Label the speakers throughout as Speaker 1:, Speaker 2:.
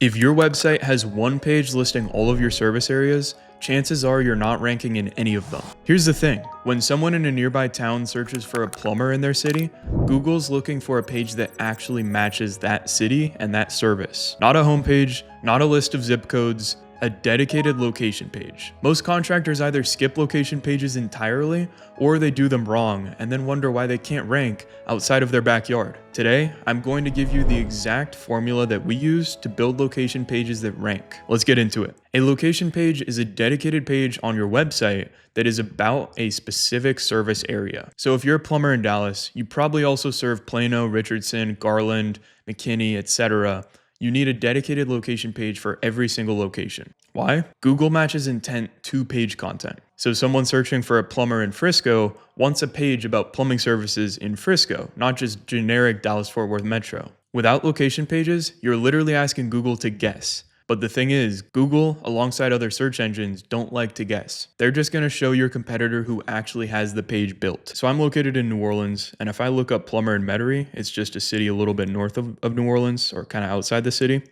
Speaker 1: If your website has one page listing all of your service areas, chances are you're not ranking in any of them. Here's the thing, when someone in a nearby town searches for a plumber in their city, Google's looking for a page that actually matches that city and that service. Not a homepage, not a list of zip codes, a dedicated location page. Most contractors either skip location pages entirely or they do them wrong and then wonder why they can't rank outside of their backyard. Today, I'm going to give you the exact formula that we use to build location pages that rank. Let's get into it. A location page is a dedicated page on your website that is about a specific service area. So if you're a plumber in Dallas, you probably also serve Plano, Richardson, Garland, McKinney, etc. You need a dedicated location page for every single location. Why? Google matches intent to page content. So someone searching for a plumber in Frisco wants a page about plumbing services in Frisco, not just generic Dallas-Fort Worth metro. Without location pages, you're literally asking Google to guess. But the thing is, Google, alongside other search engines, don't like to guess. They're just going to show your competitor who actually has the page built. So I'm located in New Orleans, and if I look up plumber in Metairie, it's just a city a little bit north of New Orleans, or kind of outside the city.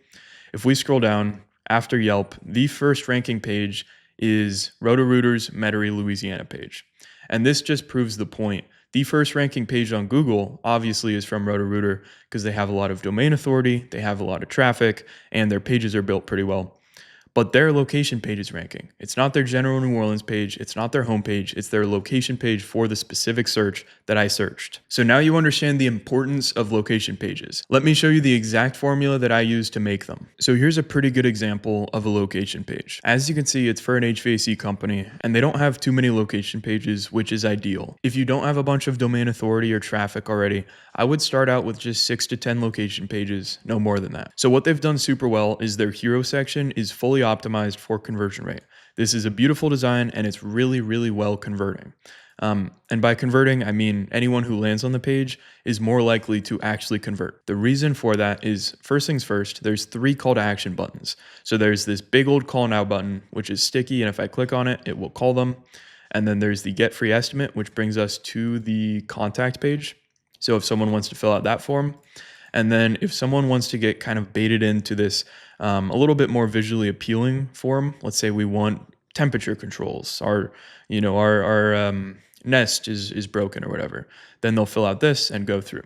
Speaker 1: If we scroll down, after Yelp, the first ranking page is Roto-Rooter's Metairie, Louisiana page. And this just proves the point. The first ranking page on Google obviously is from Roto-Rooter because they have a lot of domain authority, they have a lot of traffic, and their pages are built pretty well. But their location page is ranking. It's not their general New Orleans page, it's not their homepage, it's their location page for the specific search that I searched. So now you understand the importance of location pages. Let me show you the exact formula that I use to make them. So here's a pretty good example of a location page. As you can see, it's for an HVAC company, and they don't have too many location pages, which is ideal. If you don't have a bunch of domain authority or traffic already, I would start out with just 6 to 10 location pages, no more than that. So what they've done super well is their hero section is fully optimized for conversion rate. This is a beautiful design and it's really, really well converting. And by converting, I mean anyone who lands on the page is more likely to actually convert. The reason for that is, first things first, there's 3 call to action buttons. So there's this big old call now button, which is sticky, and if I click on it, it will call them. And then there's the get free estimate, which brings us to the contact page. So if someone wants to fill out that form, and then if someone wants to get kind of baited into this a little bit more visually appealing form, let's say we want temperature controls, our nest is broken or whatever, then they'll fill out this and go through.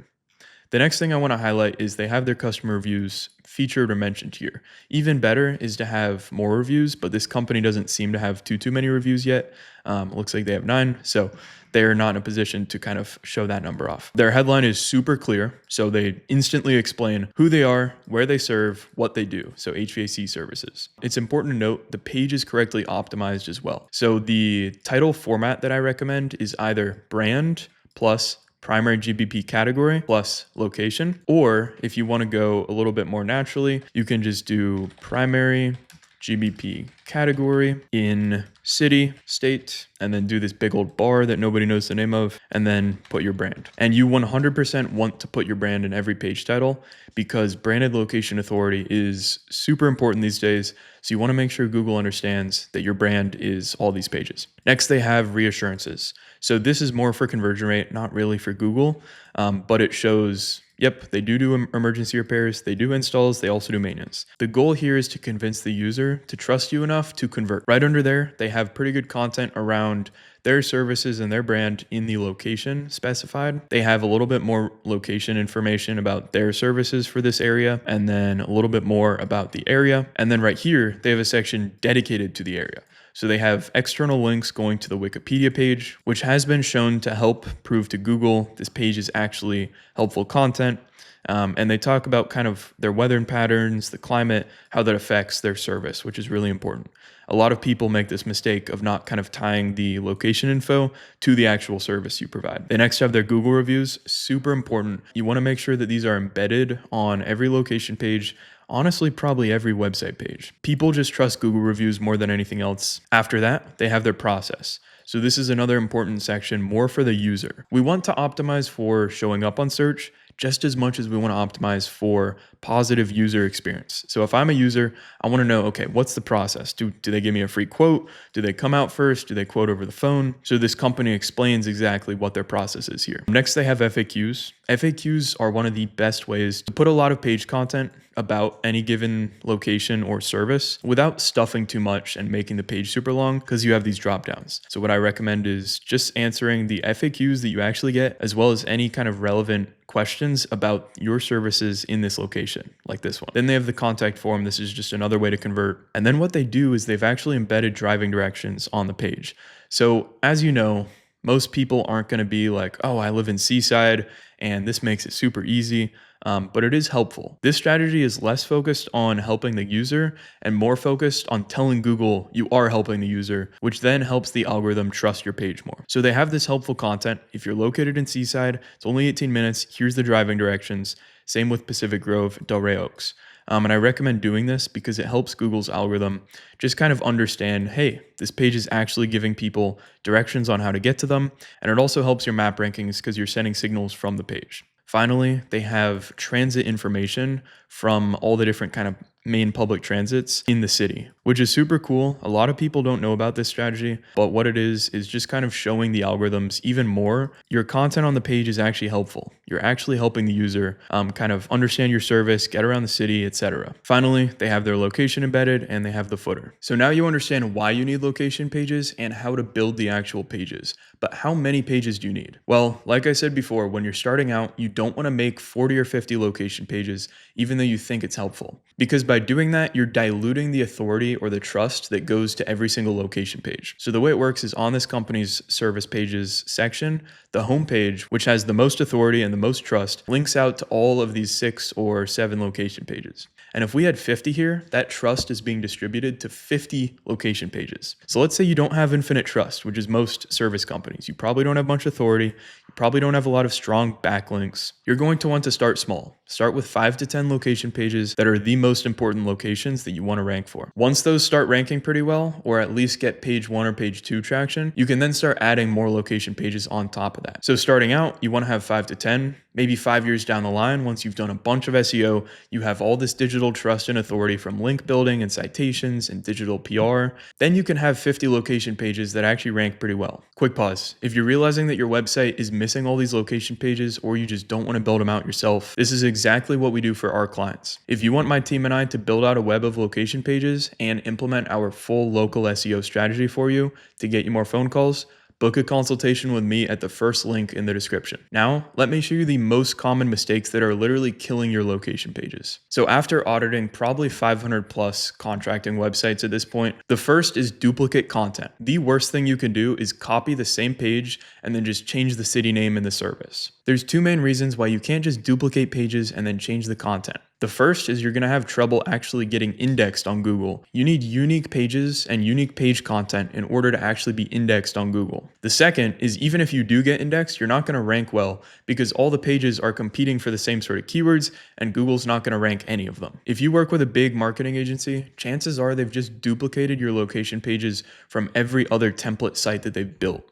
Speaker 1: The next thing I want to highlight is they have their customer reviews featured or mentioned here. Even better is to have more reviews, but this company doesn't seem to have too many reviews yet. Looks like they have 9, so they're not in a position to kind of show that number off. Their headline is super clear, so they instantly explain who they are, where they serve, what they do, so HVAC services. It's important to note the page is correctly optimized as well. So the title format that I recommend is either brand plus primary GBP category plus location, or if you want to go a little bit more naturally, you can just do primary GBP category in city, state, and then do this big old bar that nobody knows the name of, and then put your brand. And you 100% want to put your brand in every page title because branded location authority is super important these days. So you want to make sure Google understands that your brand is all these pages. Next, they have reassurances. So this is more for conversion rate, not really for Google, but it shows, yep, they do emergency repairs, they do installs, they also do maintenance. The goal here is to convince the user to trust you enough to convert. Right under there, they have pretty good content around their services and their brand in the location specified. They have a little bit more location information about their services for this area, and then a little bit more about the area. And then right here, they have a section dedicated to the area. So they have external links going to the Wikipedia page, which has been shown to help prove to Google this page is actually helpful content. And they talk about kind of their weather patterns, the climate, how that affects their service, which is really important. A lot of people make this mistake of not kind of tying the location info to the actual service you provide. They next have their Google reviews, super important. You want to make sure that these are embedded on every location page, honestly, probably every website page. People just trust Google reviews more than anything else. After that, they have their process. So this is another important section, more for the user. We want to optimize for showing up on search, just as much as we want to optimize for positive user experience. So if I'm a user, I want to know, okay, what's the process? Do they give me a free quote? Do they come out first? Do they quote over the phone? So this company explains exactly what their process is here. Next, they have FAQs. FAQs are one of the best ways to put a lot of page content about any given location or service without stuffing too much and making the page super long, because you have these drop downs. So what I recommend is just answering the FAQs that you actually get, as well as any kind of relevant questions about your services in this location, like this one. Then they have the contact form. This is just another way to convert. And then what they do is they've actually embedded driving directions on the page. So as you know, most people aren't going to be like, oh, I live in Seaside and this makes it super easy. But it is helpful. This strategy is less focused on helping the user and more focused on telling Google you are helping the user, which then helps the algorithm trust your page more. So they have this helpful content. If you're located in Seaside, it's only 18 minutes. Here's the driving directions. Same with Pacific Grove, Delray Oaks. And I recommend doing this because it helps Google's algorithm just kind of understand, hey, this page is actually giving people directions on how to get to them. And it also helps your map rankings because you're sending signals from the page. Finally, they have transit information from all the different kind of main public transits in the city, which is super cool. A lot of people don't know about this strategy, but what it is just kind of showing the algorithms even more. Your content on the page is actually helpful. You're actually helping the user kind of understand your service, get around the city, etc. Finally, they have their location embedded and they have the footer. So now you understand why you need location pages and how to build the actual pages. But how many pages do you need? Well, like I said before, when you're starting out, you don't want to make 40 or 50 location pages, even though you think it's helpful. Because by doing that, you're diluting the authority or the trust that goes to every single location page. So the way it works is on this company's service pages section, the homepage, which has the most authority and the most trust, links out to all of these 6 or 7 location pages. And if we had 50 here, that trust is being distributed to 50 location pages. So let's say you don't have infinite trust, which is most service companies. You probably don't have much authority. You probably don't have a lot of strong backlinks. You're going to want to start small. Start with 5 to 10 location pages that are the most important locations that you want to rank for. Once those start ranking pretty well, or at least get page 1 or page 2 traction, you can then start adding more location pages on top of that. So starting out, you want to have 5 to 10, maybe 5 years down the line, once you've done a bunch of SEO, you have all this digital trust and authority from link building and citations and digital PR, then you can have 50 location pages that actually rank pretty well. Quick pause. If you're realizing that your website is missing all these location pages, or you just don't want to build them out yourself, this is exactly what we do for our clients. If you want my team and I to build out a web of location pages and implement our full local SEO strategy for you to get you more phone calls, book a consultation with me at the first link in the description. Now, let me show you the most common mistakes that are literally killing your location pages. So after auditing probably 500 plus contracting websites at this point, the first is duplicate content. The worst thing you can do is copy the same page and then just change the city name in the service. There's 2 main reasons why you can't just duplicate pages and then change the content. The first is you're going to have trouble actually getting indexed on Google. You need unique pages and unique page content in order to actually be indexed on Google. The second is even if you do get indexed, you're not going to rank well because all the pages are competing for the same sort of keywords and Google's not going to rank any of them. If you work with a big marketing agency, chances are they've just duplicated your location pages from every other template site that they've built.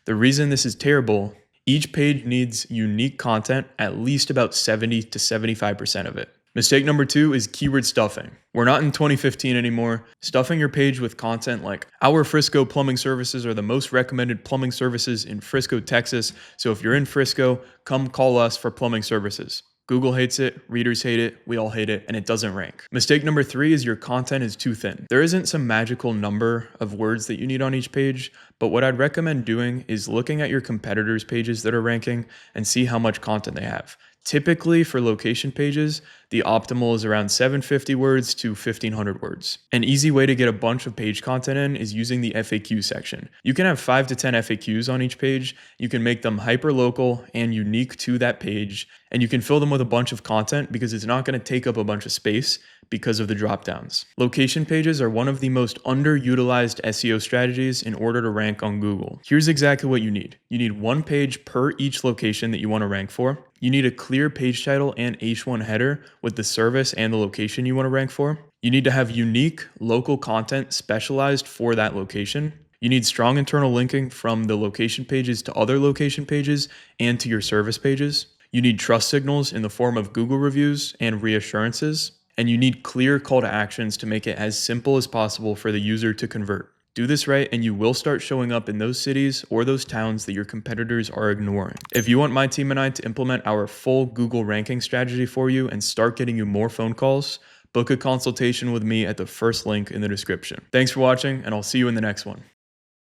Speaker 1: The reason this is terrible, each page needs unique content, at least about 70 to 75% of it. Mistake number 2 is keyword stuffing. We're not in 2015 anymore. Stuffing your page with content like, our Frisco plumbing services are the most recommended plumbing services in Frisco, Texas. So if you're in Frisco, come call us for plumbing services. Google hates it, readers hate it, we all hate it, and it doesn't rank. Mistake number 3 is your content is too thin. There isn't some magical number of words that you need on each page, but what I'd recommend doing is looking at your competitors' pages that are ranking and see how much content they have. Typically for location pages, the optimal is around 750 words to 1500 words. An easy way to get a bunch of page content in is using the FAQ section. You can have 5 to 10 FAQs on each page. You can make them hyper-local and unique to that page, and you can fill them with a bunch of content because it's not going to take up a bunch of space because of the drop-downs. Location pages are one of the most underutilized SEO strategies in order to rank on Google. Here's exactly what you need. You need 1 page per each location that you want to rank for. You need a clear page title and H1 header with the service and the location you want to rank for. You need to have unique local content specialized for that location. You need strong internal linking from the location pages to other location pages and to your service pages. You need trust signals in the form of Google reviews and reassurances, and you need clear call to actions to make it as simple as possible for the user to convert. Do this right and you will start showing up in those cities or those towns that your competitors are ignoring. If you want my team and I to implement our full Google ranking strategy for you and start getting you more phone calls, book a consultation with me at the first link in the description. Thanks for watching, and I'll see you in the next one.